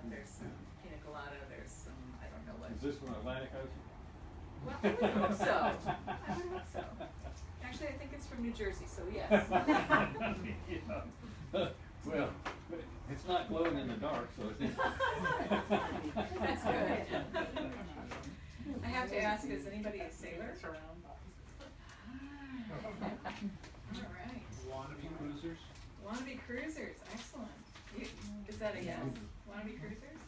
there's some pina colada, there's some, I don't know what. Is this from Atlantic Ocean? Well, I would hope so. I would hope so. Actually, I think it's from New Jersey, so yes. Yeah. Well, it's not glowing in the dark, so it's That's good. I have to ask, is anybody a sailor? All right. Wannabe cruisers? Wannabe cruisers, excellent. Is that a yes? Wannabe cruisers?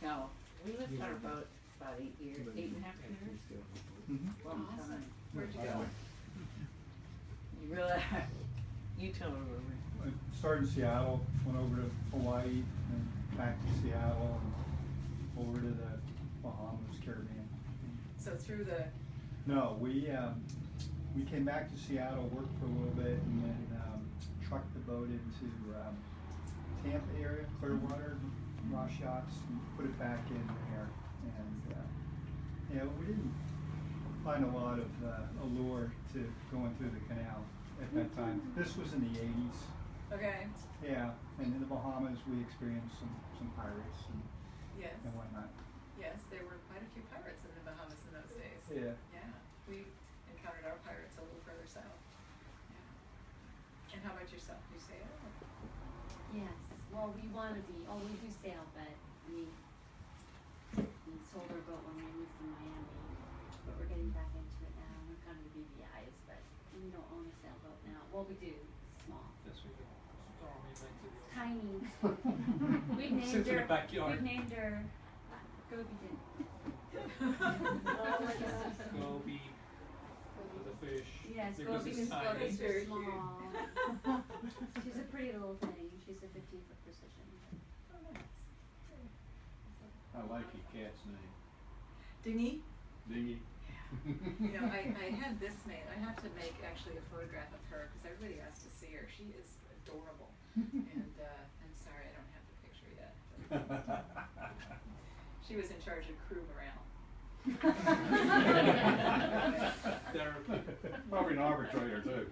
No, we lived on a boat about 8 years, 8.5 years. Long Awesome. time. Where'd you go? You really, you tell her where we. Started in Seattle, went over to Hawaii, and back to Seattle, and over to the Bahamas, Caribbean. So through the, No, we came back to Seattle, worked for a little bit, and then trucked the boat into Tampa area, Clearwater, Ross Yachts, and put it back in there. And we didn't find a lot of allure to going through the canal at that time. This was in the 80s. okay, Yeah, and in the Bahamas we experienced some pirates yes. and whatnot. Yes, there were quite a few pirates in the Bahamas in those days. Yeah. Yeah, we encountered our pirates a little further south. Yeah. And how about yourself? You sail? Yes, well, we do sail, but we sold our boat when we moved to Miami, but we're getting back into it now. We've gone to the BVI's, but we don't own a sailboat now. Well, we do, it's small. Yes, we do. It's tiny. Sits in the backyard. We've named her, Gobi did. Gobi with a fish. Yes, Because Gobi it's is tiny. That's very cute. small. She's a pretty little thing. She's a 15-foot precision. Oh, nice. I like your cat's name. Dingy? Dingy. You know, I had this made. I have to make actually a photograph of her because everybody has to see her. She is adorable. And I'm sorry I don't have the picture yet. She was in charge of crew morale. Therapy. Probably an arbitrator too.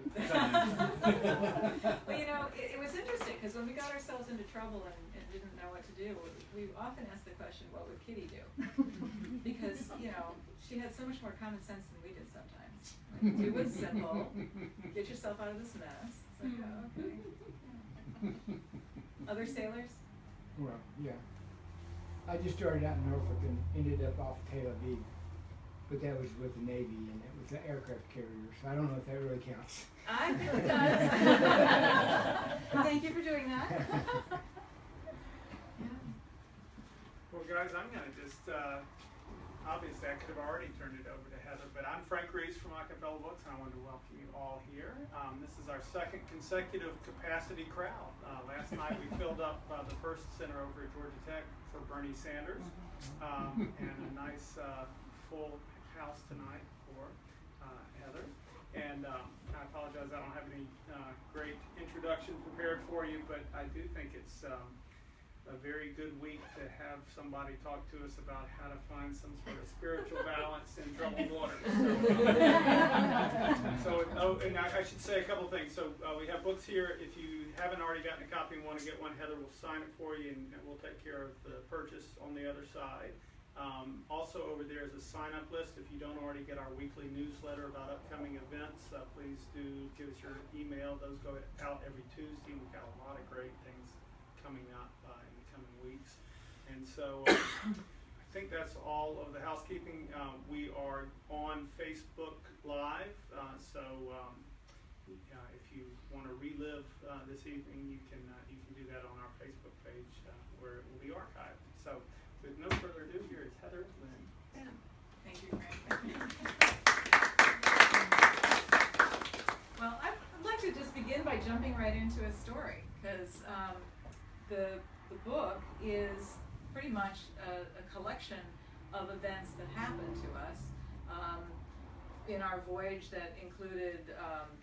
Well, you know, it was interesting because when we got ourselves into trouble and didn't know what to do, we often asked the question, what would Kitty do? Because, you know, she had so much more common sense than we did sometimes. Like, do what's simple, get yourself out of this mess. It's like, oh, okay. Yeah. Other sailors? Well, yeah. I just started out in Norfolk and ended up off Taylor Beach, but that was with the Navy and it was an aircraft carrier, so I don't know if that really counts. I feel it does. Thank you for doing that. Yeah. Well, guys, I'm going to just, obviously I could have already turned it over to Heather, but I'm Frank Reese from A Cappella Books, and I wanted to welcome you all here. This is our second consecutive capacity crowd. Last night we filled up the first center over at Georgia Tech for Bernie Sanders, and a nice full house tonight for Heather. And I apologize, I don't have any great introduction prepared for you, but I do think it's a very good week to have somebody talk to us about how to find some sort of spiritual balance in troubled waters. And I should say a couple things. So we have books here. If you haven't already gotten a copy and want to get one, Heather will sign it for you, and we'll take care of the purchase on the other side. Also over there is a sign-up list. If you don't already get our weekly newsletter about upcoming events, please do give us your email. Those go out every Tuesday. We've got a lot of great things coming up in the coming weeks. And so I think that's all of the housekeeping. We are on Facebook Live, so if you want to relive this evening, you can do that on our Facebook page where it will be archived. So with no further ado, here is Heather Lynn. Yeah. Thank you, Frank. Well, I'd like to just begin by jumping right into a story, because the book is pretty much a collection of events that happened to us in our voyage that included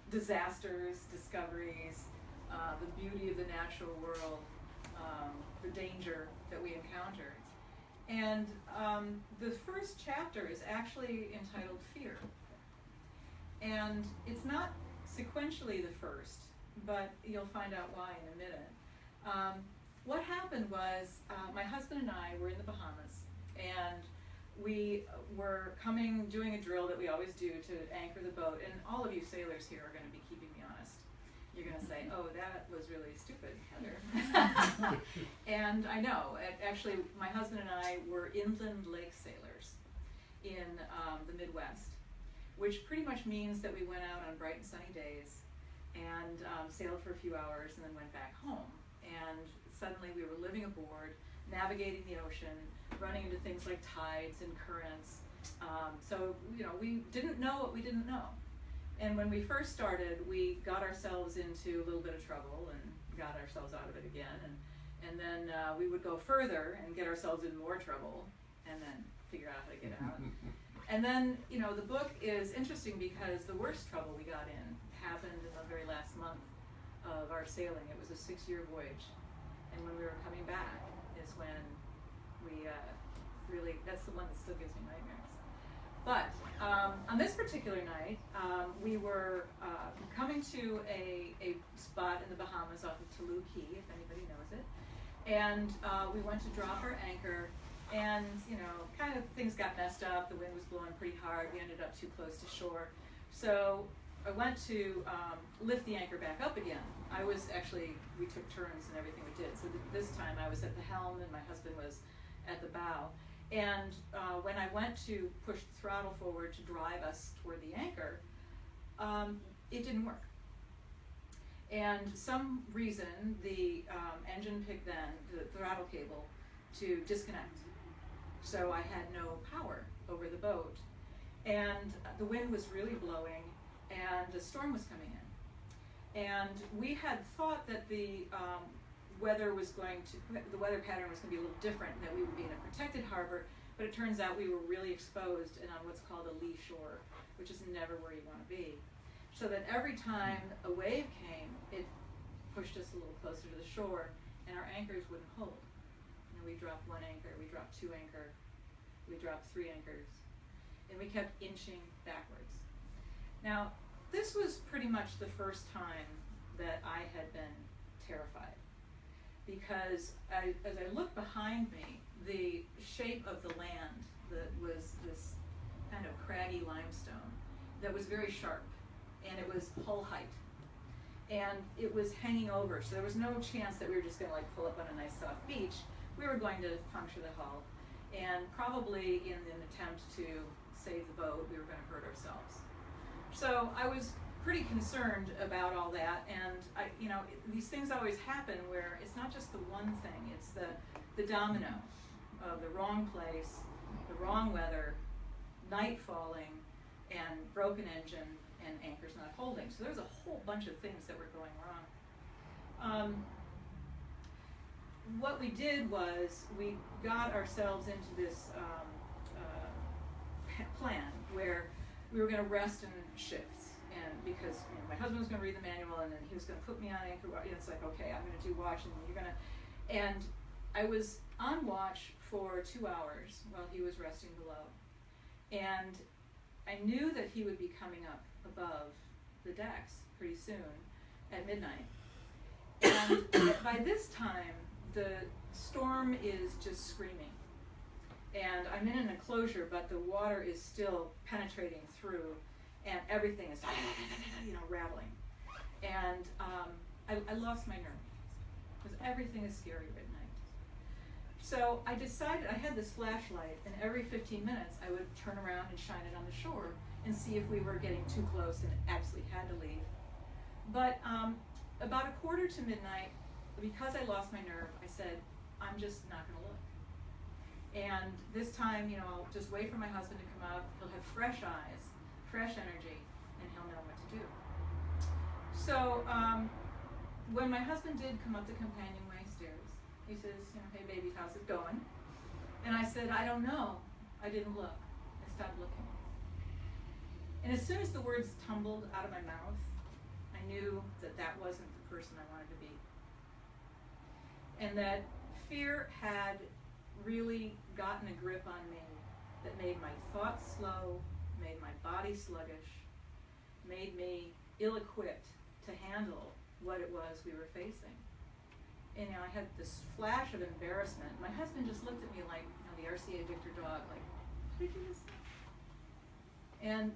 disasters, discoveries, the beauty of the natural world, the danger that we encountered. And the first chapter is actually entitled Fear. And it's not sequentially the first, but you'll find out why in a minute. What happened happened was my husband and I were in the Bahamas, and we were doing a drill that we always do to anchor the boat. And all of you sailors here are going to be keeping me honest. You're going to say, "Oh, that was really stupid, Heather." And I know. Actually, my husband and I were inland lake sailors in the Midwest, which pretty much means that we went out on bright and sunny days and sailed for a few hours and then went back home. And suddenly we were living aboard, navigating the ocean, running into things like tides and currents. So, we didn't know what we didn't know. And when we first started, we got ourselves into a little bit of trouble and got ourselves out of it again. And then we would go further and get ourselves in more trouble and then figure out how to get out. And then, the book is interesting because the worst trouble we got in happened in the very last month of our sailing. It was a 6-year voyage. And when we were coming back is when we that's the one that still gives me nightmares. But on this particular night, we were coming to a spot in the Bahamas off of Tolu Key, if anybody knows it. And we went to drop our anchor, and kind of things got messed up. The wind was blowing pretty hard. We ended up too close to shore. So I went to lift the anchor back up again. We took turns and everything we did. So this time I was at the helm and my husband was at the bow. And when I went to push the throttle forward to drive us toward the anchor, it didn't work. And some reason the engine picked then the throttle cable to disconnect. So I had no power over the boat. And the wind was really blowing and a storm was coming in. And we had thought that the weather pattern was going to be a little different and that we would be in a protected harbor, but it turns out we were really exposed and on what's called a lee shore, which is never where you want to be. So that every time a wave came, it pushed us a little closer to the shore and our anchors wouldn't hold. We dropped 1 anchor, we dropped 2 anchor, we dropped 3 anchors, and we kept inching backwards. Now, this was pretty much the first time that I had been terrified, because as I looked behind me, the shape of the land was this kind of craggy limestone that was very sharp, and it was hull height. And it was hanging over, so there was no chance that we were just going to pull up on a nice soft beach. We were going to puncture the hull, and probably in an attempt to save the boat, we were going to hurt ourselves. So I was pretty concerned about all that, and these things always happen where it's not just the one thing, it's the domino of the wrong place, the wrong weather, night falling, and broken engine, and anchors not holding. So there's a whole bunch of things that were going wrong. What we did was we got ourselves into this plan where we were going to rest in shifts, and because my husband was going to read the manual and then he was going to put me on anchor. It's like, okay, I'm going to do watch and you're going to, and I was on watch for 2 hours while he was resting below, and I knew that he would be coming up above the decks pretty soon at midnight. And by this time, the storm is just screaming. And I'm in an enclosure, but the water is still penetrating through, and everything is, rattling. And I lost my nerve, because everything is scary at night. So I decided, I had this flashlight, and every 15 minutes I would turn around and shine it on the shore and see if we were getting too close and absolutely had to leave. But about 1:45 to midnight, because I lost my nerve, I said, I'm just not going to look. And this time, I'll just wait for my husband to come up. He'll have fresh eyes, fresh energy, and he'll know what to do. So when my husband did come up the companionway stairs, he says, hey baby, how's it going? And I said, I don't know. I didn't look. I stopped looking. And as soon as the words tumbled out of my mouth, I knew that that wasn't the person I wanted to be. And that fear had really gotten a grip on me that made my thoughts slow, made my body sluggish, made me ill-equipped to handle what it was we were facing. you know, I had this flash of embarrassment. My husband just looked at me like, you know, the RCA Victor dog, like, what did you just say? And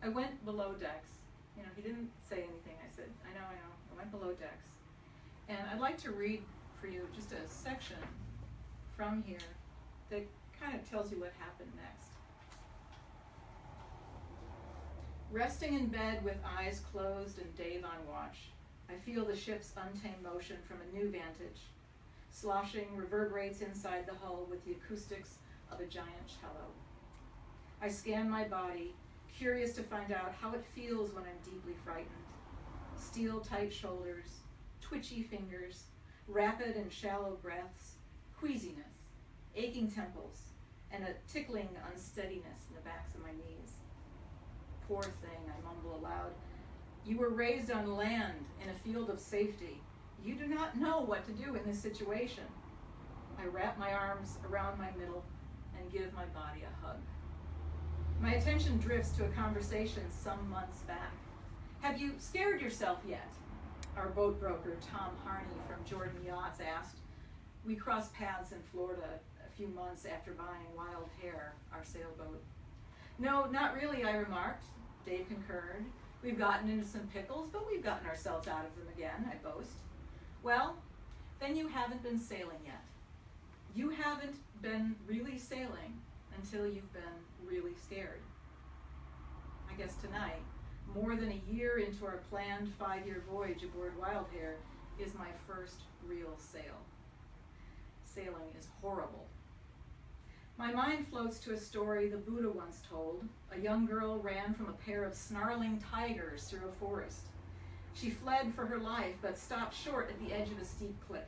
I went below decks. You know, he didn't say anything. I said, I know. I went below decks. And I'd like to read for you just a section from here that kind of tells you what happened next. Resting in bed with eyes closed and Dave on watch, I feel the ship's untamed motion from a new vantage. Sloshing reverberates inside the hull with the acoustics of a giant cello. I scan my body, curious to find out how it feels when I'm deeply frightened. Steel-tight shoulders, twitchy fingers, rapid and shallow breaths, queasiness, aching temples, and a tickling unsteadiness in the backs of my knees. Poor thing, I mumble aloud. You were raised on land in a field of safety. You do not know what to do in this situation. I wrap my arms around my middle and give my body a hug. My attention drifts to a conversation some months back. Have you scared yourself yet? Our boat broker, Tom Harney from Jordan Yachts, asked. We crossed paths in Florida a few months after buying Wild Hare, our sailboat. No, not really, I remarked. Dave concurred. We've gotten into some pickles, but we've gotten ourselves out of them again, I boast. Well, then you haven't been sailing yet. You haven't been really sailing until you've been really scared. I guess tonight, more than a year into our planned 5-year voyage aboard Wild Hare, is my first real sail. Sailing is horrible. My mind floats to a story the Buddha once told. A young girl ran from a pair of snarling tigers through a forest. She fled for her life, but stopped short at the edge of a steep cliff.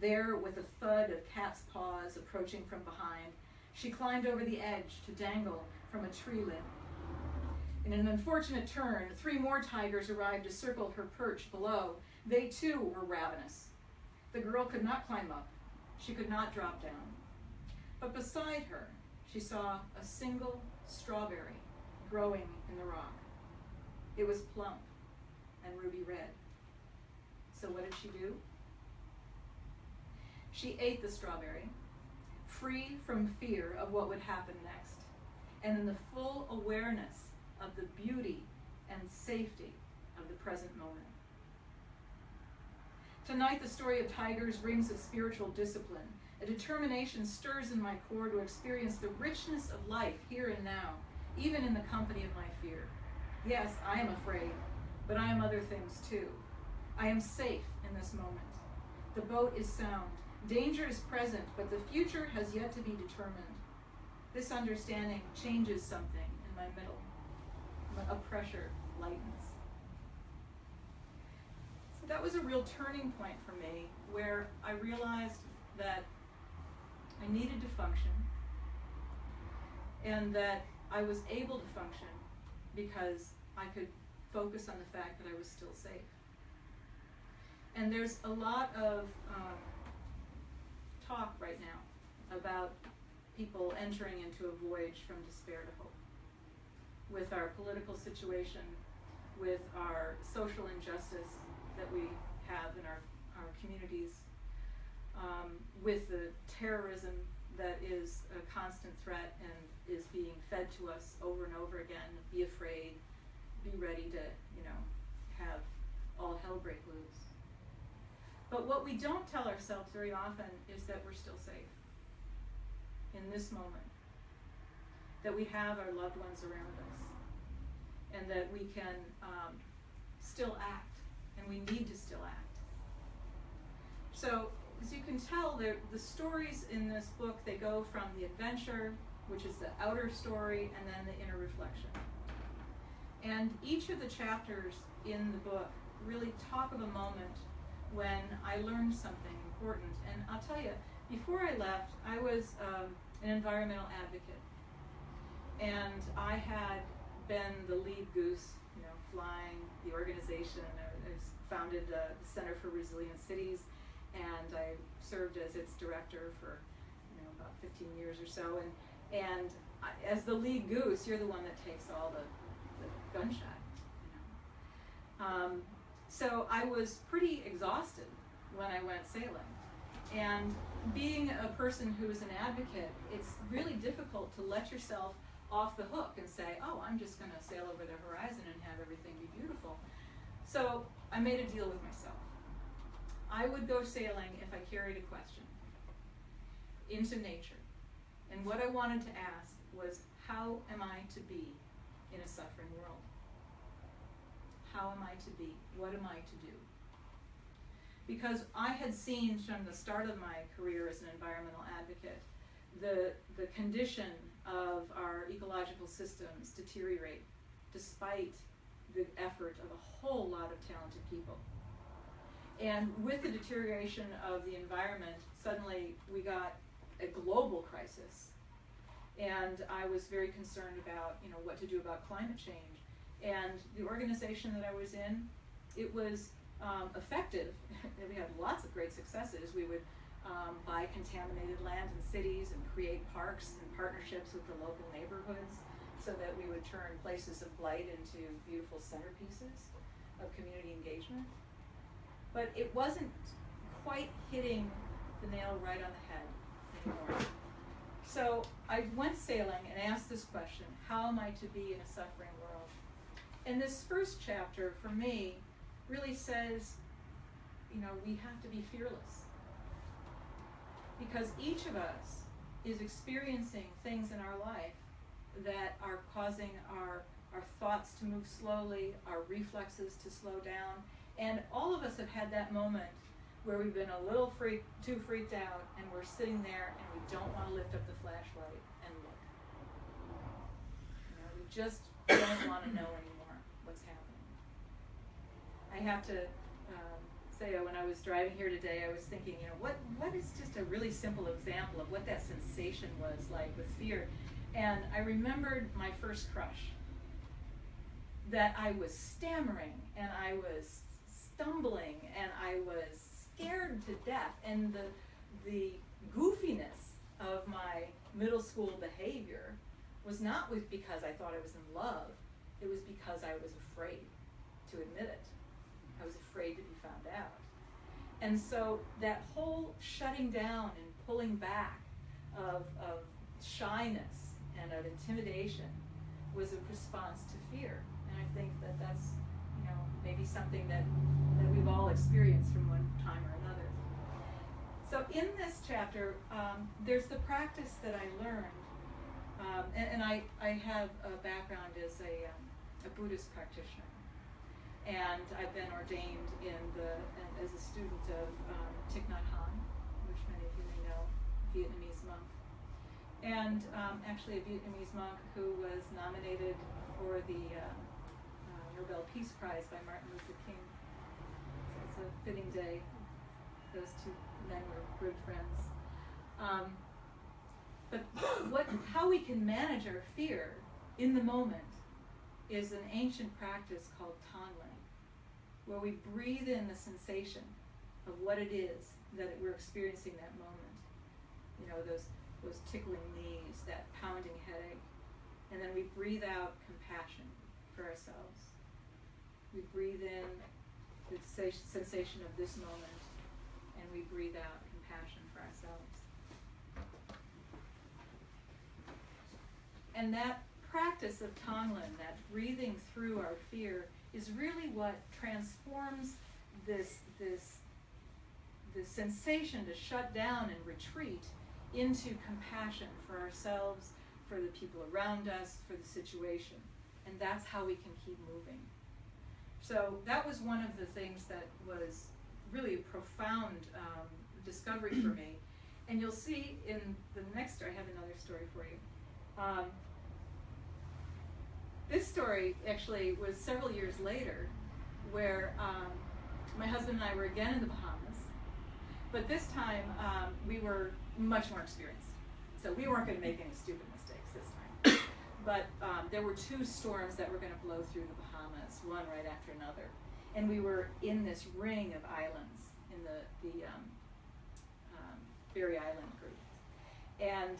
There, with a thud of cat's paws approaching from behind, she climbed over the edge to dangle from a tree limb. In an unfortunate turn, 3 more tigers arrived to circle her perch below. They too were ravenous. The girl could not climb up. She could not drop down. But beside her, she saw a single strawberry growing in the rock. It was plump and ruby red. So what did she do? She ate the strawberry, free from fear of what would happen next, and in the full awareness of the beauty and safety of the present moment. Tonight, the story of tigers rings of spiritual discipline. A determination stirs in my core to experience the richness of life here and now, even in the company of my fear. Yes, I am afraid, but I am other things too. I am safe in this moment. The boat is sound. Danger is present, but the future has yet to be determined. This understanding changes something in my middle. A pressure lightens. So that was a real turning point for me, where I realized that I needed to function, and that I was able to function because I could focus on the fact that I was still safe. And there's a lot of talk right now about people entering into a voyage from despair to hope. With our political situation, with our social injustice that we have in our communities, with the terrorism that is a constant threat and is being fed to us over and over again. Be afraid, be ready to, have all hell break loose. But what we don't tell ourselves very often is that we're still safe in this moment, that we have our loved ones around us, and that we can still act, and we need to still act. So, as you can tell, the stories in this book, they go from the adventure, which is the outer story, and then the inner reflection. And each of the chapters in the book really talk of a moment when I learned something important. And I'll tell you, before I left, I was an environmental advocate. And I had been the lead goose, flying the organization. I founded the Center for Resilient Cities, and I served as its director for about 15 years or so. And as the lead goose, you're the one that takes all the gunshot. So I was pretty exhausted when I went sailing. And being a person who is an advocate, it's really difficult to let yourself off the hook and say, oh, I'm just going to sail over the horizon and have everything be beautiful. So I made a deal with myself. I would go sailing if I carried a question into nature. And what I wanted to ask was, how am I to be in a suffering world? How am I to be? What am I to do? Because I had seen from the start of my career as an environmental advocate the condition of our ecological systems deteriorate despite the effort of a whole lot of talented people. And with the deterioration of the environment, suddenly we got a global crisis. And I was very concerned about, what to do about climate change. And the organization that I was in, it was effective. We had lots of great successes. We would buy contaminated land in cities and create parks and partnerships with the local neighborhoods so that we would turn places of blight into beautiful centerpieces of community engagement. But it wasn't quite hitting the nail right on the head anymore. So I went sailing and asked this question, how am I to be in a suffering world? And this first chapter, for me, really says, we have to be fearless. Because each of us is experiencing things in our life that are causing our thoughts to move slowly, our reflexes to slow down. And all of us have had that moment where we've been a little too freaked out, and we're sitting there and we don't want to lift up the flashlight and look. We just don't want to know anymore what's happening. I have to say, when I was driving here today, I was thinking, what is just a really simple example of what that sensation was like with fear? And I remembered my first crush, that I was stammering and I was stumbling and I was scared to death, and the goofiness of my middle school behavior was not because I thought I was in love. It was because I was afraid to admit it. I was afraid to be found out. And so that whole shutting down and pulling back of shyness and of intimidation was a response to fear. And I think that that's maybe something that we've all experienced from one time or another. So in this chapter, there's the practice that I learned, and I have a background as a Buddhist practitioner, and I've been ordained as a student of Thich Nhat Hanh, which many of you may know, Vietnamese monk, and actually a Vietnamese monk who was nominated for the Nobel Peace Prize by Martin Luther King. So it's a fitting day. Those two men were good friends. But how we can manage our fear in the moment is an ancient practice called Tonglen, where we breathe in the sensation of what it is that we're experiencing that moment. Those tickling knees, that pounding headache, and then we breathe out compassion for ourselves. We breathe in the sensation of this moment, and we breathe out compassion for ourselves. And that practice of Tonglen, that breathing through our fear, is really what transforms this sensation to shut down and retreat into compassion for ourselves, for the people around us, for the situation. And that's how we can keep moving. So that was one of the things that was really a profound discovery for me. And you'll see in the next story, I have another story for you. This story actually was several years later, where my husband and I were again in the Bahamas, but this time we were much more experienced. So we weren't going to make any stupid mistakes this time. But there were two storms that were going to blow through the Bahamas, one right after another. And we were in this ring of islands in the Berry Island group. And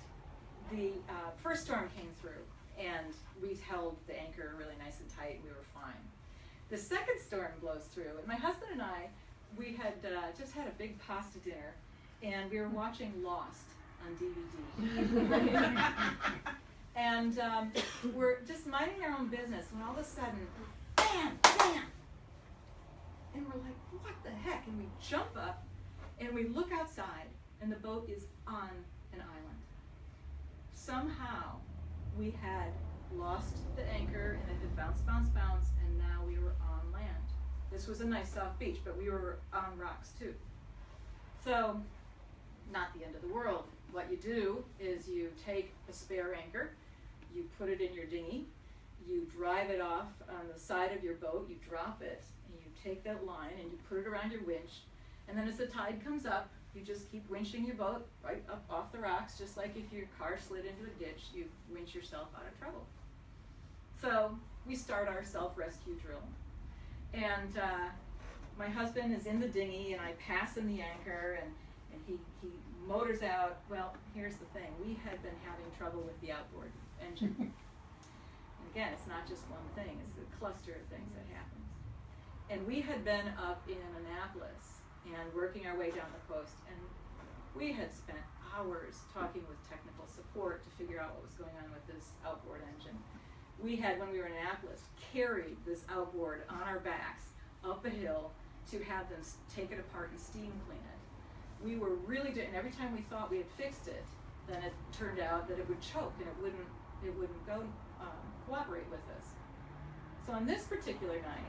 the first storm came through, and we held the anchor really nice and tight, and we were fine. The second storm blows through, and my husband and I we had just had a big pasta dinner, and we were watching Lost on DVD. And we're just minding our own business, when all of a sudden, bam, bam! And we're like, what the heck? And we jump up, and we look outside, and the boat is on an island. Somehow, we had lost the anchor, and it had bounced, and now we were on land. This was a nice soft beach, but we were on rocks too. So, not the end of the world. What you do is you take a spare anchor, you put it in your dinghy, you drive it off on the side of your boat, you drop it, and you take that line and you put it around your winch, and then as the tide comes up, you just keep winching your boat right up off the rocks, just like if your car slid into a ditch, you winch yourself out of trouble. So we start our self-rescue drill. And my husband is in the dinghy, and I pass him the anchor, and he motors out. Well, here's the thing. We had been having trouble with the outboard engine. And again, it's not just one thing. It's a cluster of things that happens. And we had been up in Annapolis and working our way down the coast, and we had spent hours talking with technical support to figure out what was going on with this outboard engine. We had, when we were in Annapolis, carried this outboard on our backs up a hill to have them take it apart and steam clean it. We were really doing, and every time we thought we had fixed it, then it turned out that it would choke and it wouldn't go cooperate with us. So on this particular night,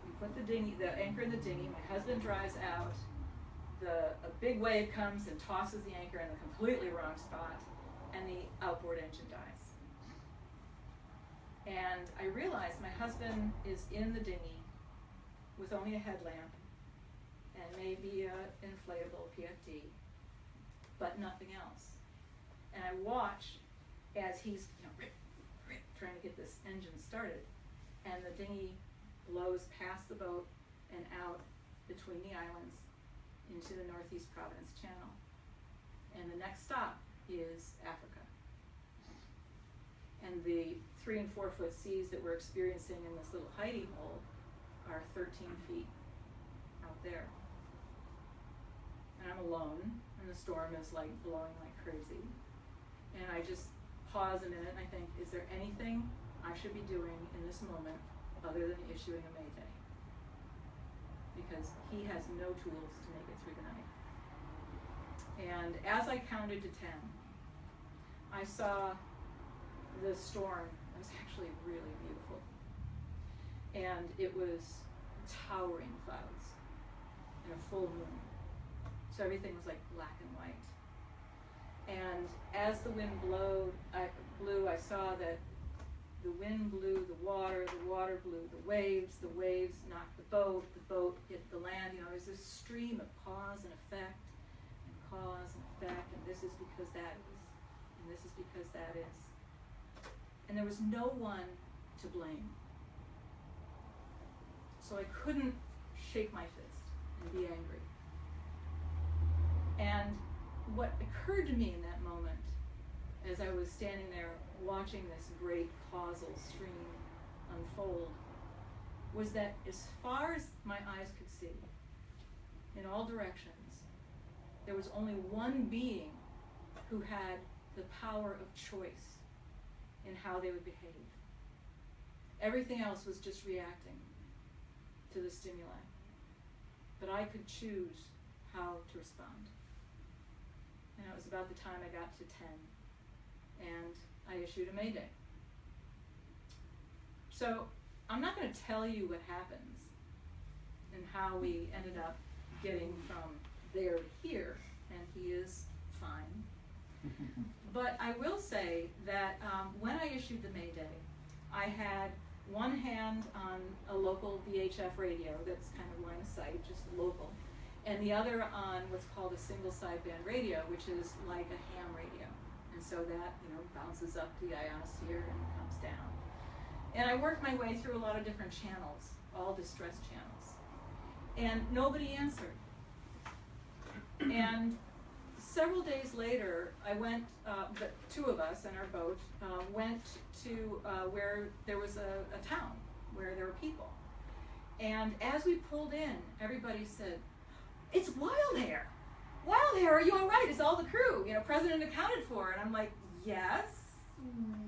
we put the anchor in the dinghy. My husband drives out. A big wave comes and tosses the anchor in the completely wrong spot, and the outboard engine dies. And I realized my husband is in the dinghy with only a headlamp and maybe an inflatable PFD, but nothing else. And I watch as he's trying to get this engine started, and the dinghy blows past the boat and out between the islands into the Northeast Providence Channel. And the next stop is Africa. And the 3 and 4 foot seas that we're experiencing in this little hidey hole are 13 feet out there. And I'm alone, and the storm is like blowing like crazy. And I just pause a minute and I think, is there anything I should be doing in this moment other than issuing a mayday? Because he has no tools to make it through the night. And as I counted to 10, I saw the storm. It was actually really beautiful. And it was towering clouds and a full moon. So everything was like black and white. And as the wind blew, I saw that the wind blew the water blew the waves knocked the boat hit the land. There's this stream of cause and effect, and this is because that is, and this is because that is. And there was no one to blame. So I couldn't shake my fist and be angry. And what occurred to me in that moment, as I was standing there watching this great causal stream unfold, was that as far as my eyes could see, in all directions, there was only one being who had the power of choice in how they would behave. Everything else was just reacting to the stimuli. But I could choose how to respond. And it was about the time I got to 10, and I issued a mayday. So I'm not going to tell you what happens and how we ended up getting from there to here, and he is fine. But I will say that when I issued the mayday, I had one hand on a local VHF radio that's kind of line of sight, just local, and the other on what's called a single sideband radio, which is like a ham radio. And so that, bounces up the ionosphere and comes down. And I worked my way through a lot of different channels, all distress channels. And nobody answered. And several days later, I went, the two of us in our boat, went to where there was a town, where there were people. And as we pulled in, everybody said, "It's Wild Hair! Wild Hair, are you all right? It's all the crew, you know, President accounted for." And I'm like, "Yes,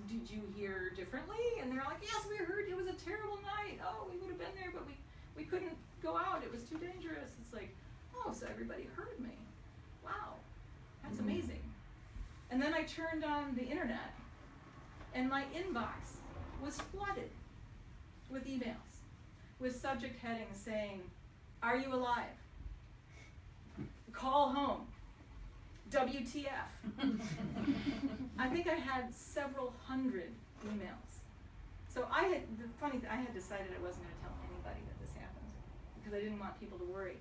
did you hear differently?" And they're like, "Yes, we heard it was a terrible night. Oh, we would have been there, but we couldn't go out. It was too dangerous." It's like, oh, so everybody heard me. Wow, that's amazing. And then I turned on the internet, and my inbox was flooded with emails, with subject headings saying, "Are you alive? Call home. WTF?" I think I had several hundred emails. So I had decided I wasn't going to tell anybody that this happened because I didn't want people to worry.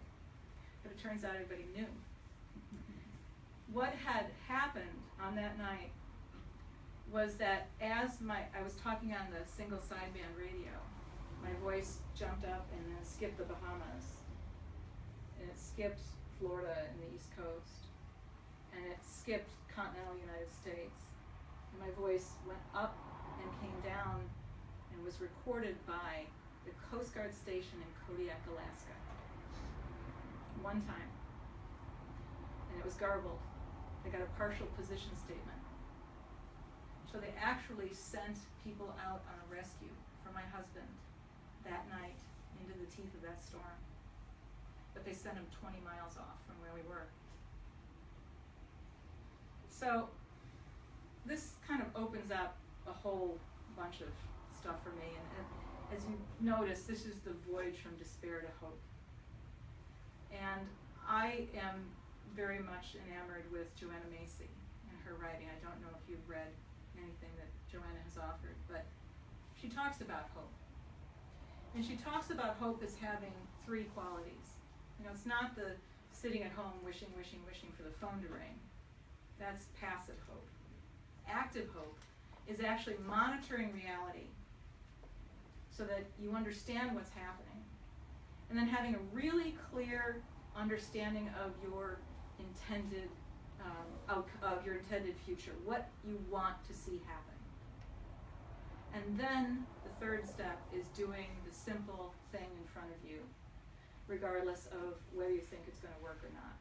But it turns out everybody knew. What had happened on that night was that as I was talking on the single sideband radio, my voice jumped up and then skipped the Bahamas, and it skipped Florida and the East Coast, and it skipped continental United States, and my voice went up and came down and was recorded by the Coast Guard station in Kodiak, Alaska, one time, and it was garbled. I got a partial position statement. So they actually sent people out on a rescue for my husband that night into the teeth of that storm. But they sent him 20 miles off from where we were. So this kind of opens up a whole bunch of stuff for me. And as you notice, this is the voyage from despair to hope. And I am very much enamored with Joanna Macy and her writing. I don't know if you've read anything that Joanna has offered, but she talks about hope. And she talks about hope as having three qualities. You know, it's not the sitting at home wishing for the phone to ring. That's passive hope. Active hope is actually monitoring reality so that you understand what's happening, and then having a really clear understanding of your intended of your intended future, what you want to see happen. And then the third step is doing the simple thing in front of you, regardless of whether you think it's going to work or not.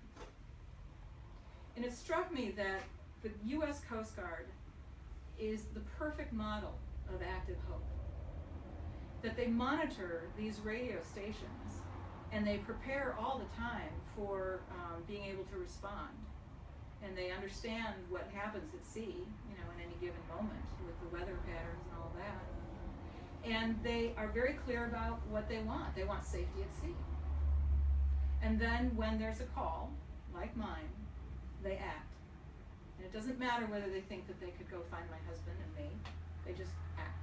And it struck me that the U.S. Coast Guard is the perfect model of active hope. That they monitor these radio stations and they prepare all the time for being able to respond. And they understand what happens at sea, you know, in any given moment with the weather patterns and all that. And they are very clear about what they want. They want safety at sea. And then when there's a call, like mine, they act. And it doesn't matter whether they think that they could go find my husband and me. They just act.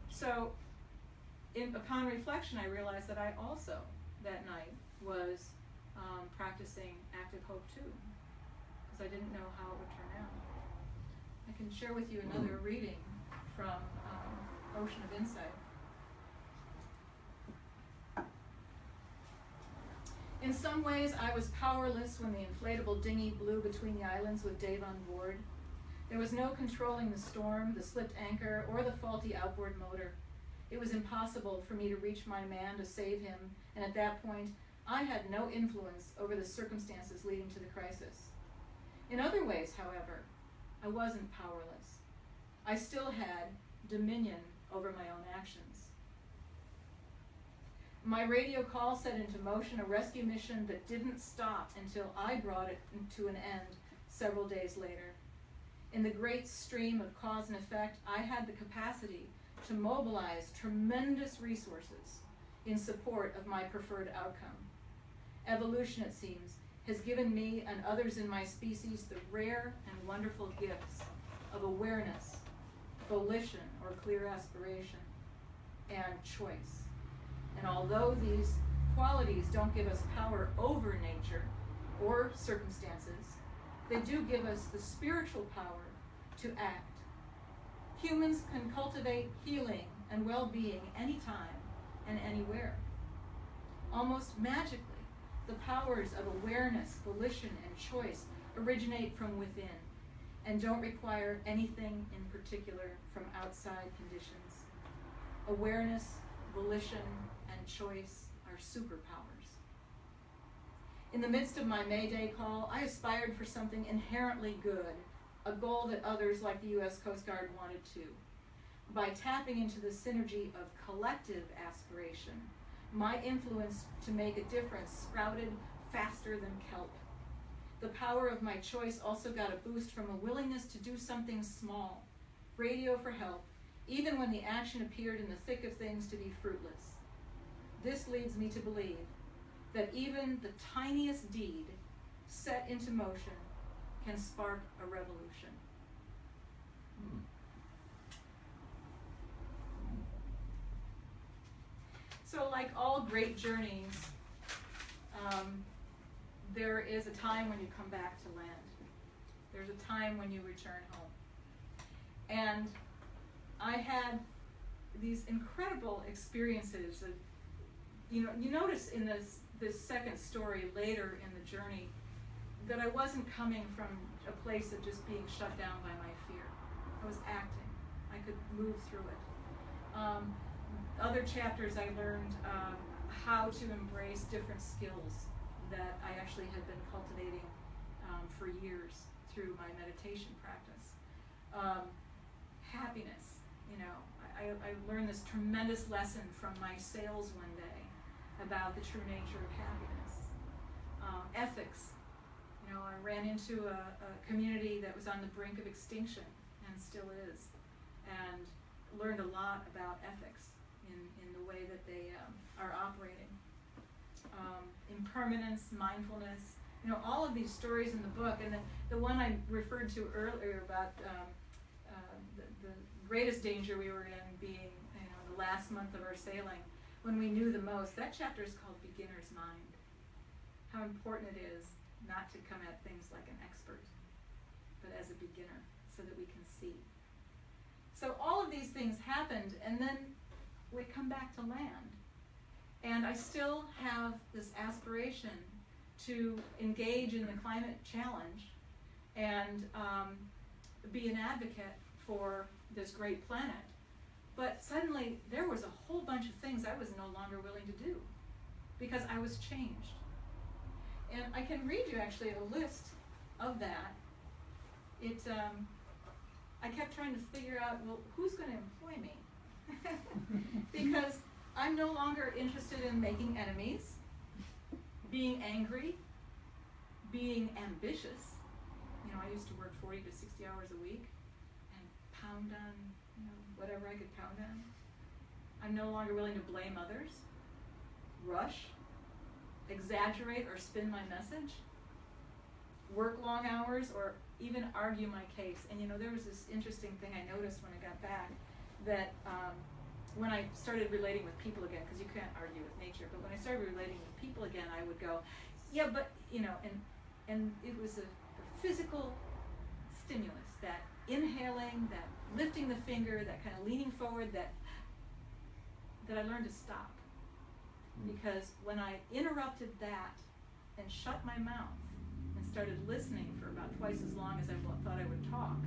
So upon reflection, I realized that I also, that night, was practicing active hope too, because I didn't know how it would turn out. I can share with you another reading from Ocean of Insight. In some ways, I was powerless when the inflatable dinghy blew between the islands with Dave on board. There was no controlling the storm, the slipped anchor, or the faulty outboard motor. It was impossible for me to reach my man to save him, and at that point, I had no influence over the circumstances leading to the crisis. In other ways, however, I wasn't powerless. I still had dominion over my own actions. My radio call set into motion a rescue mission that didn't stop until I brought it to an end several days later. In the great stream of cause and effect, I had the capacity to mobilize tremendous resources in support of my preferred outcome. Evolution, it seems, has given me and others in my species the rare and wonderful gifts of awareness, volition or clear aspiration, and choice. And although these qualities don't give us power over nature or circumstances, they do give us the spiritual power to act. Humans can cultivate healing and well-being anytime and anywhere. Almost magically, the powers of awareness, volition, and choice originate from within and don't require anything in particular from outside conditions. Awareness, volition, and choice are superpowers. In the midst of my Mayday call, I aspired for something inherently good, a goal that others like the U.S. Coast Guard wanted too. By tapping into the synergy of collective aspiration, my influence to make a difference sprouted faster than kelp. The power of my choice also got a boost from a willingness to do something small, radio for help, even when the action appeared in the thick of things to be fruitless. This leads me to believe that even the tiniest deed set into motion can spark a revolution. So like all great journeys, there is a time when you come back to land. There's a time when you return home. And I had these incredible experiences of, you notice in this second story later in the journey that I wasn't coming from a place of just being shut down by my fear. I was acting. I could move through it. Other chapters I learned how to embrace different skills that I actually had been cultivating for years through my meditation practice. Happiness, I learned this tremendous lesson from my sales one day about the true nature of happiness. Ethics, I ran into a community that was on the brink of extinction and still is, and learned a lot about ethics in the way that they are operating. Impermanence, mindfulness, all of these stories in the book, and the one I referred to earlier about the greatest danger we were in being, the last month of our sailing, when we knew the most. That chapter is called Beginner's Mind. How important it is not to come at things like an expert, but as a beginner, so that we can see. So all of these things happened, and then we come back to land. And I still have this aspiration to engage in the climate challenge and be an advocate for this great planet. But suddenly there was a whole bunch of things I was no longer willing to do because I was changed. And I can read you actually a list of that. I kept trying to figure out, well, who's going to employ me? Because I'm no longer interested in making enemies, being angry, being ambitious. I used to work 40 to 60 hours a week and pound on, whatever I could pound on. I'm no longer willing to blame others, rush, exaggerate or spin my message, work long hours, or even argue my case. And there was this interesting thing I noticed when I got back, that when I started relating with people again, because you can't argue with nature, but when I started relating with people again, I would go, yeah, but, and it was a physical stimulus, that inhaling, that lifting the finger, that kind of leaning forward, that I learned to stop. Because when I interrupted that and shut my mouth and started listening for about twice as long as I thought I would talk,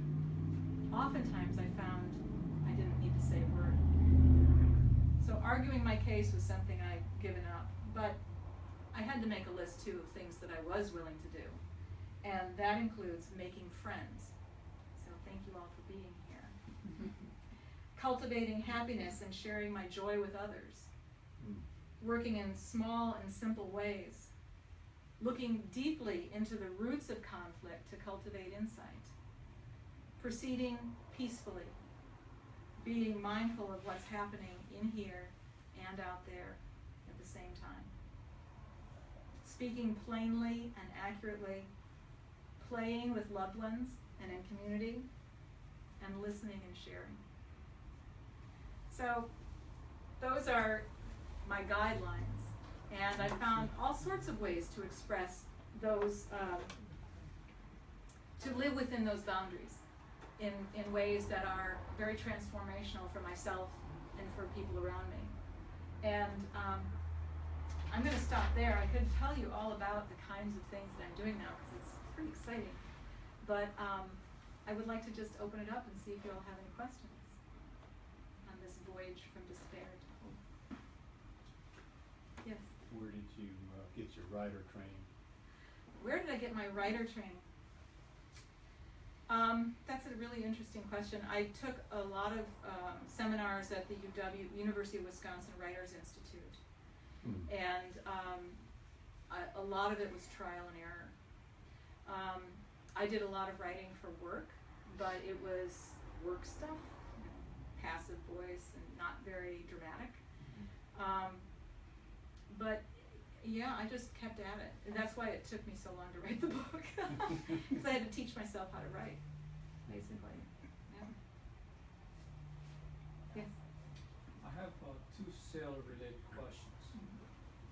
oftentimes I found I didn't need to say a word. So arguing my case was something I'd given up, but I had to make a list too of things that I was willing to do, and that includes making friends. So thank you all for being here. Cultivating happiness and sharing my joy with others. Working in small and simple ways. Looking deeply into the roots of conflict to cultivate insight. Proceeding peacefully. Being mindful of what's happening in here and out there at the same time. Speaking plainly and accurately. Playing with loved ones and in community. And listening and sharing. So those are my guidelines, and I found all sorts of ways to express those, to live within those boundaries in ways that are very transformational for myself and for people around me. And I'm going to stop there. I could tell you all about the kinds of things that I'm doing now because it's pretty exciting, but I would like to just open it up and see if you all have any questions on this voyage from despair to hope. where did you get your writer training? Where did I get my writer training? That's a really interesting question. I took a lot of seminars at the University of Wisconsin Writers Institute, and a lot of it was trial and error. I did a lot of writing for work, but it was work stuff, passive voice and not very dramatic. But yeah, I just kept at it. And that's why it took me so long to write the book, because I had to teach myself how to write, basically. Yeah. Yes. I have two sailor-related questions.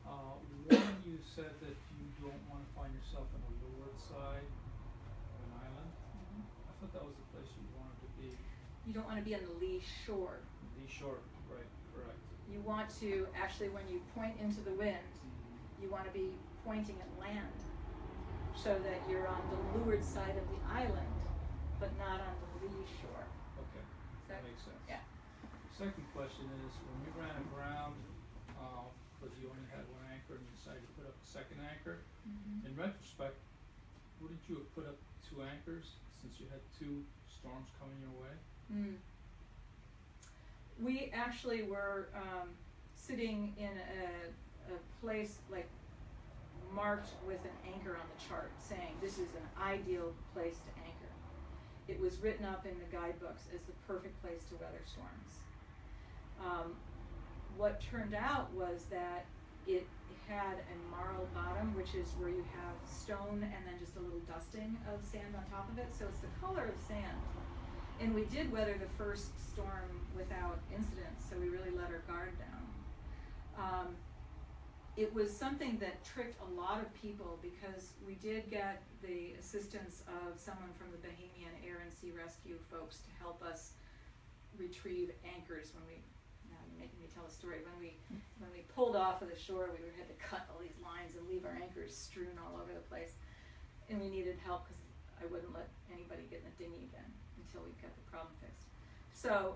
One, you said that you don't want to find yourself on the leeward side of an island. I thought that was the place you wanted to be. You don't want to be on the lee shore. Lee shore, right, correct. You want to, actually, when you point into the wind, you want to be pointing at land, so that you're on the leeward side of the island, but not on the lee shore. Okay, that makes sense. Yeah. Second question is, when you ran aground, because you only had one anchor and you decided to put up a second anchor, in retrospect, wouldn't you have put up two anchors since you had two storms coming your way? We actually were sitting in a place like marked with an anchor on the chart saying this is an ideal place to anchor. It was written up in the guidebooks as the perfect place to weather storms. What turned out was that it had a marl bottom, which is where you have stone and then just a little dusting of sand on top of it, so it's the color of sand. And we did weather the first storm without incident, so we really let our guard down. It was something that tricked a lot of people, because we did get the assistance of someone from the Bahamian Air and Sea Rescue folks to help us retrieve anchors when we, now you're making me tell a story, when we pulled off of the shore, we had to cut all these lines and leave our anchors strewn all over the place. And we needed help, because I wouldn't let anybody get in the dinghy again until we got the problem fixed. So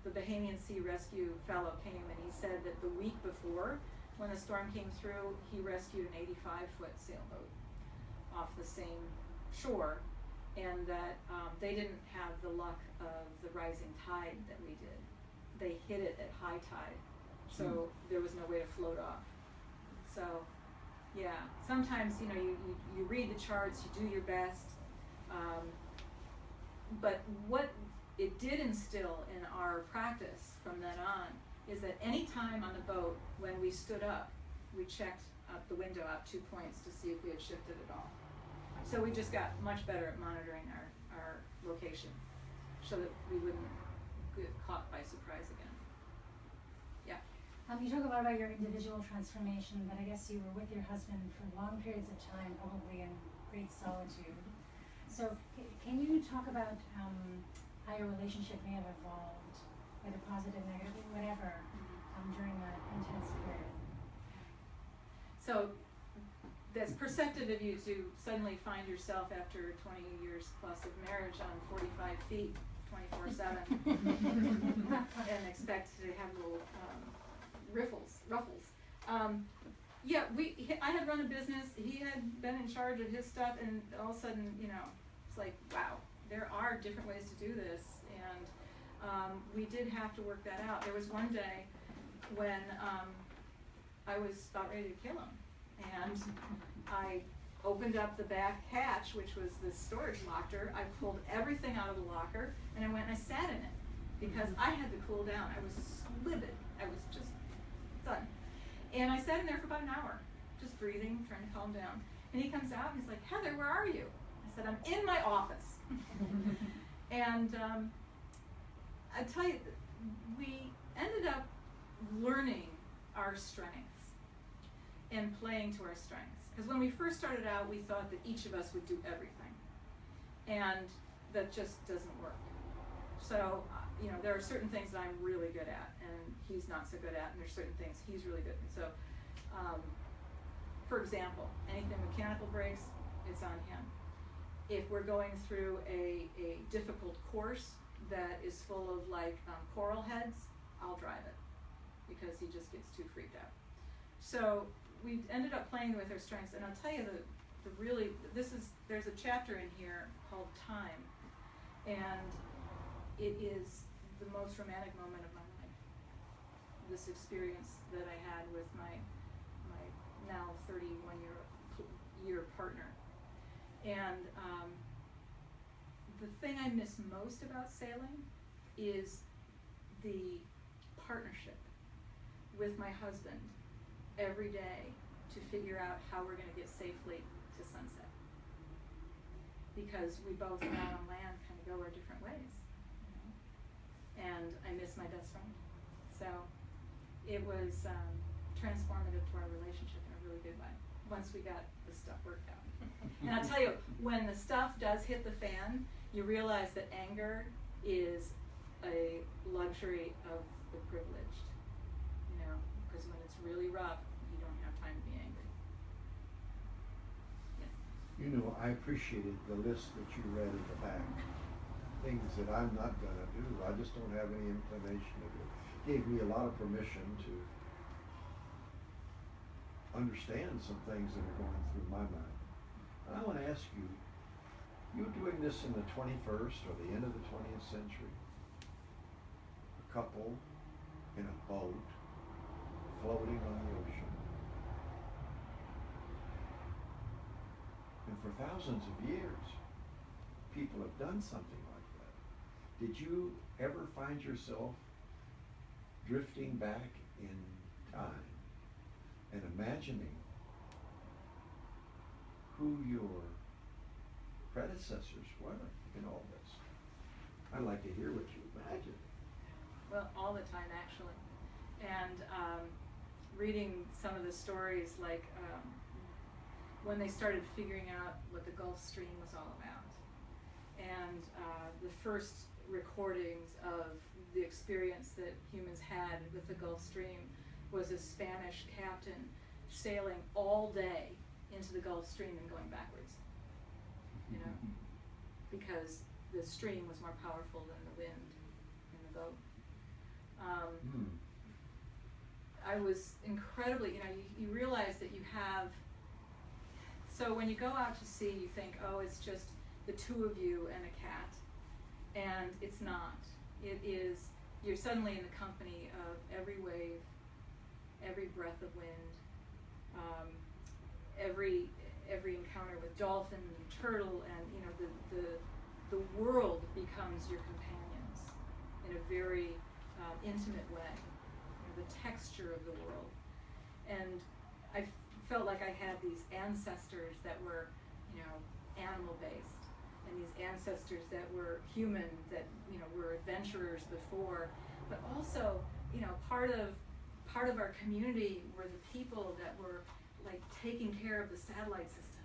the Bahamian Sea Rescue fellow came and he said that the week before, when the storm came through, he rescued an 85-foot sailboat off the same shore, and that they didn't have the luck of the rising tide that we did. They hit it at high tide, so there was no way to float off. So, yeah, sometimes, you know, you read the charts, you do your best, but what it did instill in our practice from then on is that any time on the boat, when we stood up, we checked up the window out 2 points to see if we had shifted at all. So we just got much better at monitoring our location, so that we wouldn't get caught by surprise again. Yeah. You talk a lot about your individual transformation, but I guess you were with your husband for long periods of time, probably in great solitude. So can you talk about how your relationship may have evolved, whether positive, negative, whatever, during that intense period? So that's perceptive of you to suddenly find yourself after 20 years plus of marriage on 45 feet, 24/7, and expect to have little ruffles. Yeah, I had run a business. He had been in charge of his stuff, and all of a sudden, you know, it's like, wow, there are different ways to do this, and we did have to work that out. There was one day when I was about ready to kill him, and I opened up the back hatch, which was the storage locker. I pulled everything out of the locker, and I went and I sat in it, because I had to cool down. I was livid. I was just done. And I sat in there for about an hour, just breathing, trying to calm down. And he comes out and he's like, Heather, where are you? I said, I'm in my office. And I tell you, we ended up learning our strengths and playing to our strengths. Because when we first started out, we thought that each of us would do everything. And that just doesn't work. So, you know, there are certain things that I'm really good at and he's not so good at, and there's certain things he's really good at. So, for example, anything mechanical breaks, it's on him. If we're going through a difficult course that is full of like coral heads, I'll drive it, because he just gets too freaked out. So we ended up playing with our strengths, and I'll tell you there's a chapter in here called Time, and it is the most romantic moment of my life. This experience that I had with my now 31-year partner. And the thing I miss most about sailing is the partnership with my husband every day to figure out how we're going to get safely to sunset. Because we both now on land kind of go our different ways. And I miss my best friend. So it was transformative to our relationship in a really good way, once we got the stuff worked out. And I'll tell you, when the stuff does hit the fan, you realize that anger is a luxury of the privileged, because when it's really rough, you don't have time to be angry. Yeah. I appreciated the list that you read at the back. Things that I'm not gonna do. I just don't have any inclination to do. Gave me a lot of permission to understand some things that are going through my mind. And I want to ask you, you're doing this in the 21st or the end of the 20th century? A couple in a boat floating on the ocean. And for thousands of years, people have done something like that. Did you ever find yourself drifting back in time and imagining who your predecessors were in all this? I'd like to hear what you imagined. Well, all the time, actually. And reading some of the stories, like when they started figuring out what the Gulf Stream was all about, and the first recordings of the experience that humans had with the Gulf Stream was a Spanish captain sailing all day into the Gulf Stream and going backwards, because the stream was more powerful than the wind in the boat. I was incredibly, you realize that you have, so when you go out to sea, you think, oh, it's just the two of you and a cat, and it's not. It is, you're suddenly in the company of every wave, every breath of wind, every encounter with dolphin and turtle, and the world becomes your companions in a very intimate way. The texture of the world, and I felt like I had these ancestors that were, animal based, and these ancestors that were human, that were adventurers before, but also part of our community were the people that were like taking care of the satellite system,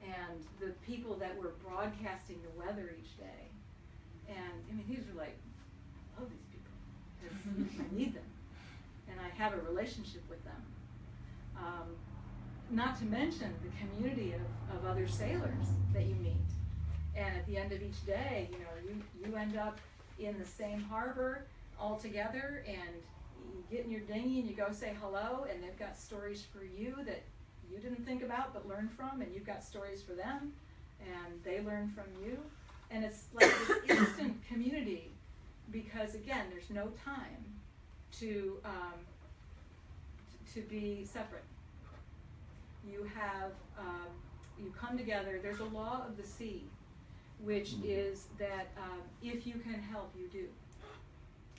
and the people that were broadcasting the weather each day, and these were like, I love these people because I need them. And I have a relationship with them. Not to mention the community of other sailors that you meet. And at the end of each day, you end up in the same harbor all together, and you get in your dinghy and you go say hello, and they've got stories for you that you didn't think about but learned from, and you've got stories for them, and they learn from you. And it's like this instant community, because again, there's no time to be separate. You have, you come together. There's a law of the sea, which is that if you can help, you do.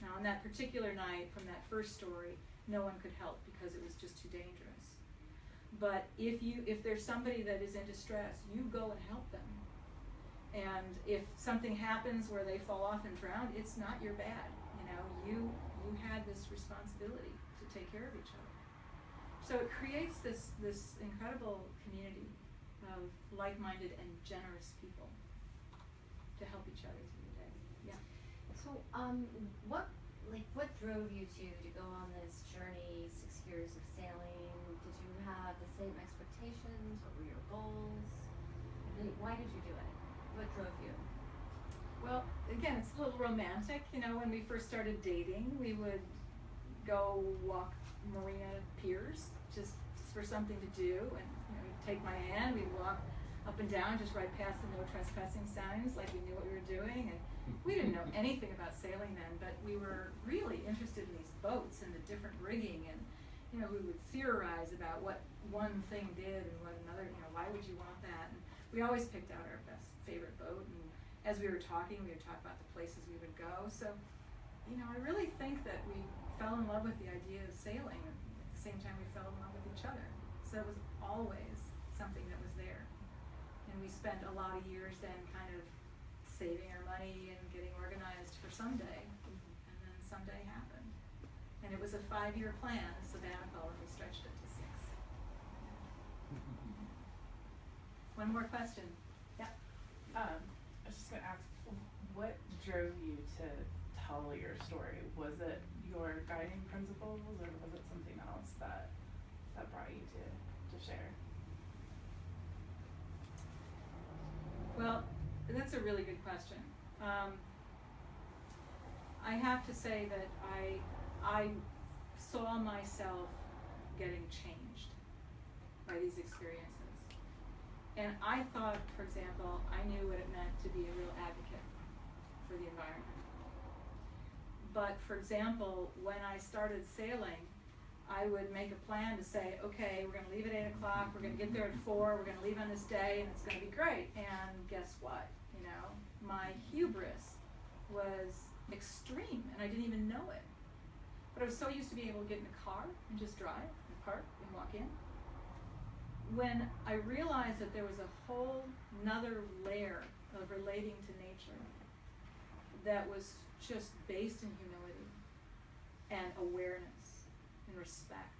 Now, on that particular night, from that first story, no one could help because it was just too dangerous. But if there's somebody that is in distress, you go and help them. And if something happens where they fall off and drown, it's not your bad. You had this responsibility to take care of each other. So it creates this incredible community of like-minded and generous people to help each other through the day. Yeah. So, what drove you to go on this journey, 6 years of sailing? Did you have the same expectations? What were your goals? Why did you do it? What drove you? Well, again, it's a little romantic. When we first started dating, we would go walk marina piers, just for something to do, and he'd take my hand, we'd walk up and down, just right past the no trespassing signs, like we knew what we were doing, and we didn't know anything about sailing then, but we were really interested in these boats and the different rigging, and we would theorize about what one thing did and what another, why would you want that? And we always picked out our best favorite boat, and as we were talking, we would talk about the places we would go. So, I really think that we fell in love with the idea of sailing, and at the same time we fell in love with each other. So it was always something that was there. And we spent a lot of years then kind of saving our money and getting organized for someday. And then someday happened. And it was a 5-year plan, a sabbatical, and we stretched it to 6. One more question. Yeah. I was just gonna ask, what drove you to tell your story? Was it your guiding principles, or was it something else that brought you to share? Well, that's a really good question. I have to say that I saw myself getting changed by these experiences. And I thought, for example, I knew what it meant to be a real advocate for the environment. But for example, when I started sailing, I would make a plan to say, okay, we're going to leave at 8 o'clock, we're going to get there at 4, we're going to leave on this day, and it's going to be great. And guess what? My hubris was extreme, and I didn't even know it. But I was so used to being able to get in a car and just drive and park and walk in. When I realized that there was a whole nother layer of relating to nature that was just based in humility and awareness and respect,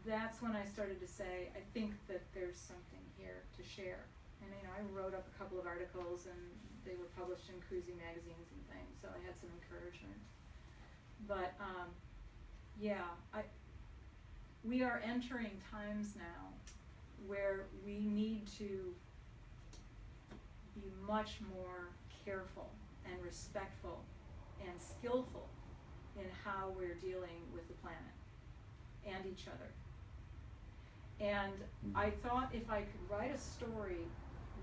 that's when I started to say, I think that there's something here to share. And I wrote up a couple of articles, and they were published in cruising magazines and things, so I had some encouragement. But we are entering times now where we need to be much more careful and respectful and skillful in how we're dealing with the planet and each other. And I thought if I could write a story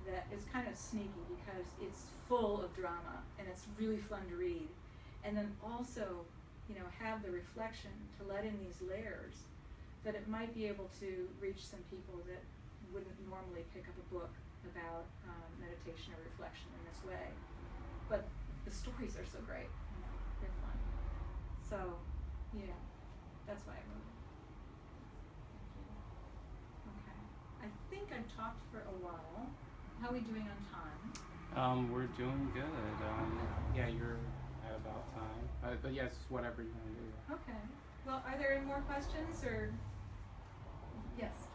that is kind of sneaky because it's full of drama and it's really fun to read, and then also have the reflection to let in these layers, that it might be able to reach some people that wouldn't normally pick up a book about meditation or reflection in this way. But the stories are so great, they're fun. So, that's why I wrote it. Okay, I think I've talked for a while. How are we doing on time? We're doing good. You're at about time. But yes, whatever you want to do. Okay. Well, are there any more questions, or? Yes.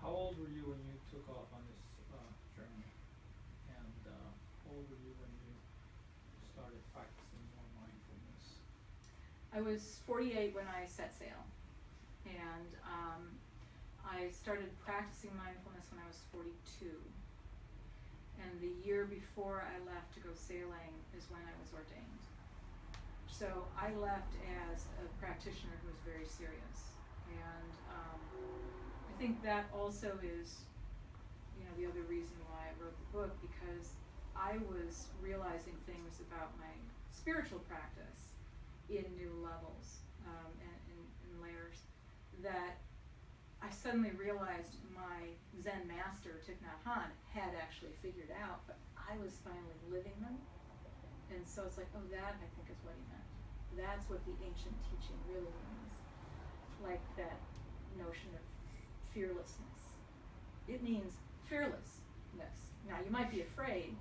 How old were you when you took off on this journey? And how old were you when you started practicing more mindfulness? I was 48 when I set sail, and I started practicing mindfulness when I was 42. And the year before I left to go sailing is when I was ordained. So I left as a practitioner who was very serious. And I think that also is, the other reason why I wrote the book, because I was realizing things about my spiritual practice in new levels and in layers that I suddenly realized my Zen master, Thich Nhat Hanh, had actually figured out, but I was finally living them. And so it's like, oh, that I think is what he meant. That's what the ancient teaching really means. Like that notion of fearlessness. It means fearlessness. Now, you might be afraid,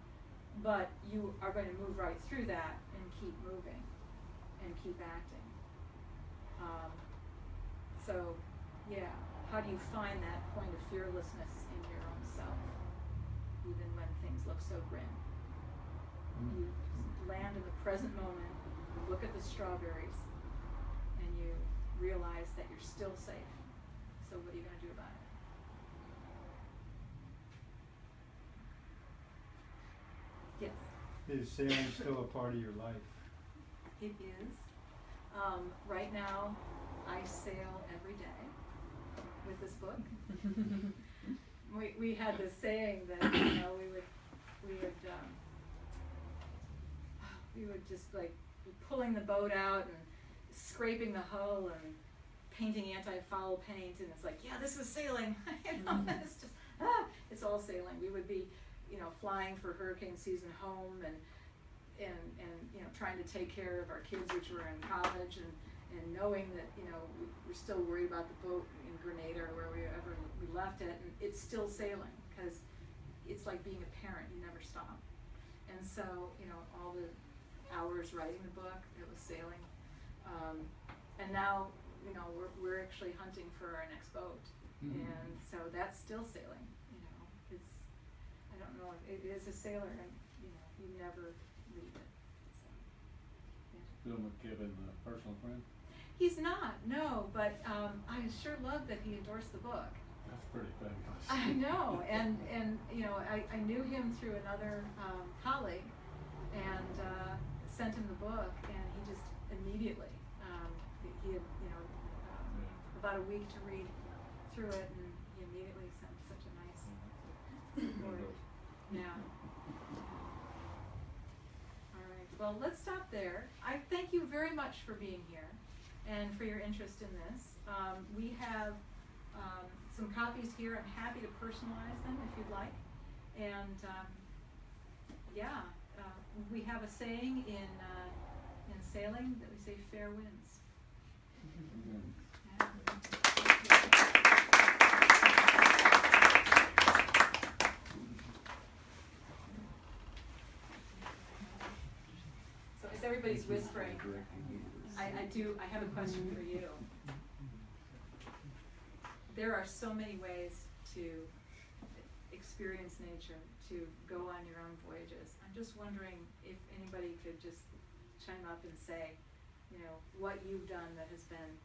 but you are going to move right through that and keep moving and keep acting. How do you find that point of fearlessness in your own self, even when things look so grim? You just land in the present moment, you look at the strawberries, and you realize that you're still safe. So what are you going to do about it? Yes? Is sailing still a part of your life? It is. Right now, I sail every day. with this book. We had this saying that, we would just like be pulling the boat out and scraping the hull and painting anti-foul paint, and it's like, yeah, this is sailing. It's just, it's all sailing. We would be, flying for hurricane season home and trying to take care of our kids, which were in college, and knowing that, we're still worried about the boat in Grenada or wherever we left it, and it's still sailing, because it's like being a parent, you never stop. And so, all the hours writing the book, it was sailing. And now, we're actually hunting for our next boat. And so that's still sailing, it's, I don't know, it is a sailor, and, you never leave it, so, yeah. Bill McKibben, a personal friend? He's not, no, but, I sure love that he endorsed the book. That's pretty fabulous. I know, and I knew him through another colleague, and sent him the book, and he just immediately, he had, about a week to read through it, and he immediately sent such a nice report. Yeah. All right, well, let's stop there. I thank you very much for being here and for your interest in this. We have some copies here. I'm happy to personalize them if you'd like. And we have a saying in sailing that we say fair winds. Yeah. So as everybody's whispering, I have a question for you. There are so many ways to experience nature, to go on your own voyages. I'm just wondering if anybody could just chime up and say, what you've done that has been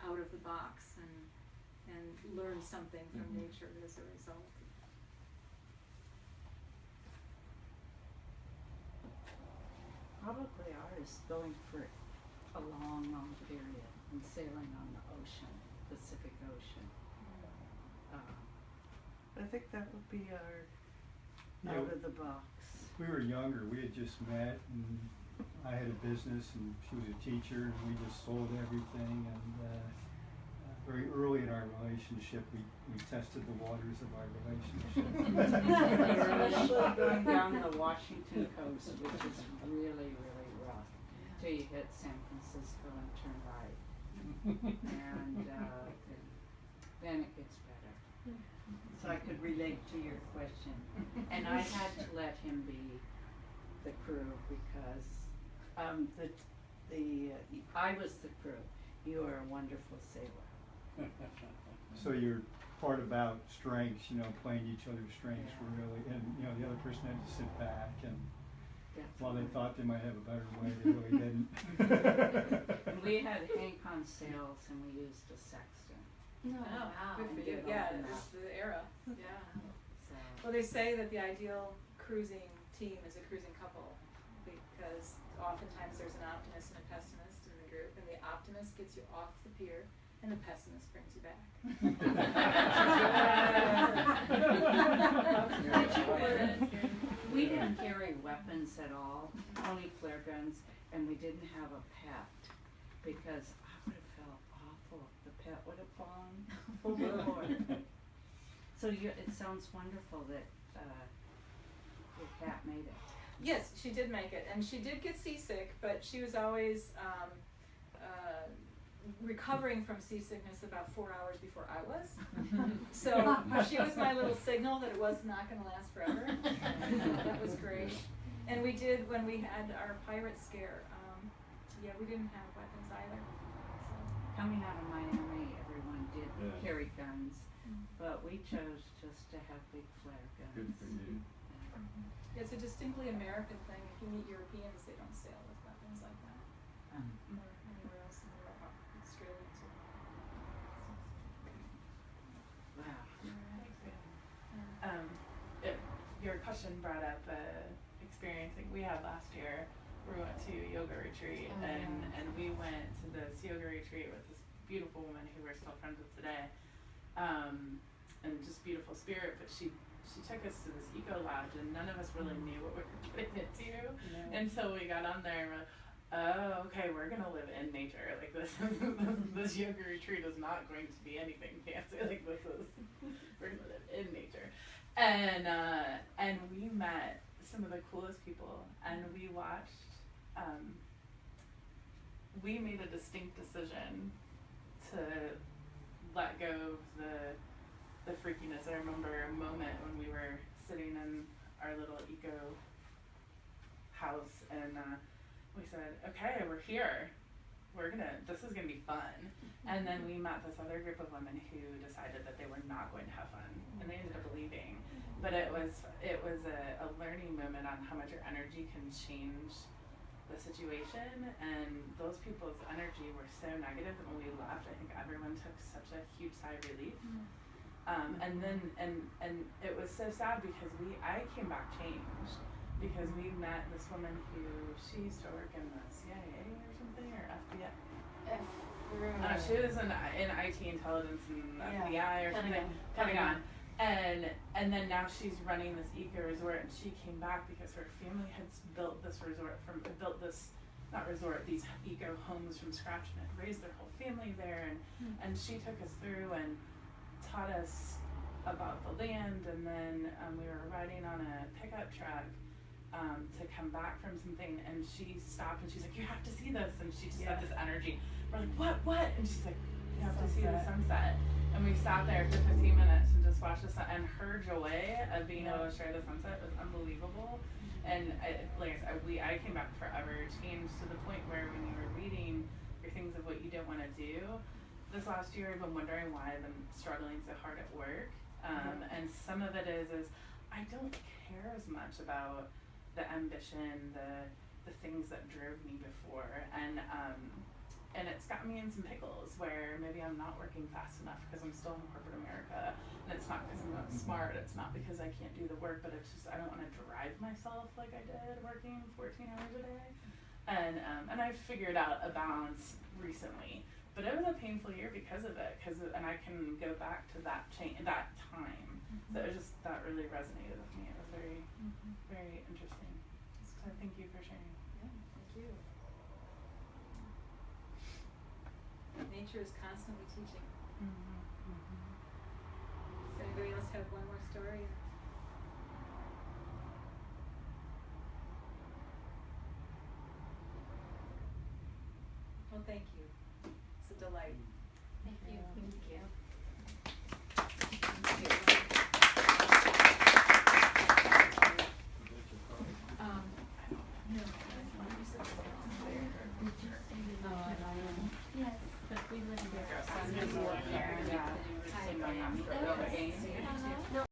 out of the box and learned something from nature as a result. Probably ours, going for a long, long period and sailing on the ocean, Pacific Ocean. I think that would be our out of the box. We were younger, we had just met, and I had a business and she was a teacher, and we just sold everything, and very early in our relationship we tested the waters of our relationship. Especially going down the Washington coast, which is really, really rough, till you hit San Francisco and turn right. And then it gets better. So I could relate to your question. And I had to let him be the crew because I was the crew. You are a wonderful sailor. So your part about strengths, playing each other's strengths really, and the other person had to sit back, and while they thought they might have a better way, they really didn't. And we had Hank on sails, and we used a sextant. Oh, wow. Good for you. Yeah, it's the era. Yeah. So. Well, they say that the ideal cruising team is a cruising couple, because oftentimes there's an optimist and a pessimist in the group, and the optimist gets you off the pier, and the pessimist brings you back. We didn't carry weapons at all, only flare guns, and we didn't have a pet, because I would have felt awful if the pet would have fallen overboard. So it sounds wonderful that your cat made it. Yes, she did make it, and she did get seasick, but she was always recovering from seasickness about 4 hours before I was. So she was my little signal that it was not going to last forever. That was great. And we did, when we had our pirate scare, we didn't have weapons either. So. Coming out of Miami, everyone did carry guns, but we chose just to have big flare guns. Good for you. It's a distinctly American thing. If you meet Europeans, they don't sail with weapons like that. Or anywhere else in the world. Australia too. Wow. Your question brought up experience like we had last year. We went to a yoga retreat, and we went to this yoga retreat with this beautiful woman who we're still friends with today. and just beautiful spirit, but she took us to this eco lodge, and none of us really knew what we were putting into until we got on there and we're like, oh, okay, we're gonna live in nature. Like this yoga retreat is not going to be anything fancy. Like we're gonna live in nature. And we met some of the coolest people, and we watched, we made a distinct decision to let go of the freakiness. I remember a moment when we were sitting in our little eco house, and we said, okay, we're here. This is gonna be fun. And then we met this other group of women who decided that they were not going to have fun, and they ended up leaving. But it was a learning moment on how much your energy can change the situation, and those people's energy were so negative that when we left, I think everyone took such a huge sigh of relief. And it was so sad because I came back changed, because we met this woman who, she used to work in the CIA or something, or FBI. She was in IT intelligence and FBI or something. Pentagon. And then now she's running this eco resort, and she came back because her family had built this these eco homes from scratch, and had raised their whole family there, and she took us through and taught us about the land, and then we were riding on a pickup truck to come back from something, and she stopped and she's like, you have to see this, and she just had this energy. We're like, what? And she's like, you have to see the sunset. And we sat there for 15 minutes and just watched the sun, and her joy of being able to share the sunset was unbelievable. And like I said, I came back forever changed, to the point where when you were reading your things of what you don't want to do, this last year I've been wondering why I've been struggling so hard at work. And some of it is I don't care as much about the ambition, the things that drove me before, and it's got me in some pickles where maybe I'm not working fast enough because I'm still in corporate America, and it's not because I'm not smart, it's not because I can't do the work, but it's just I don't want to drive myself like I did working 14 hours a day, and I've figured out a balance recently, but it was a painful year because of it, and I can go back to that that time. So it was just, that really resonated with me. It was very, very interesting. So thank you for sharing. Yeah, thank you. Nature is constantly teaching. Does anybody else have one more story? Well, thank you. It's a delight. Thank you. Thank you. Yes, but we live in There.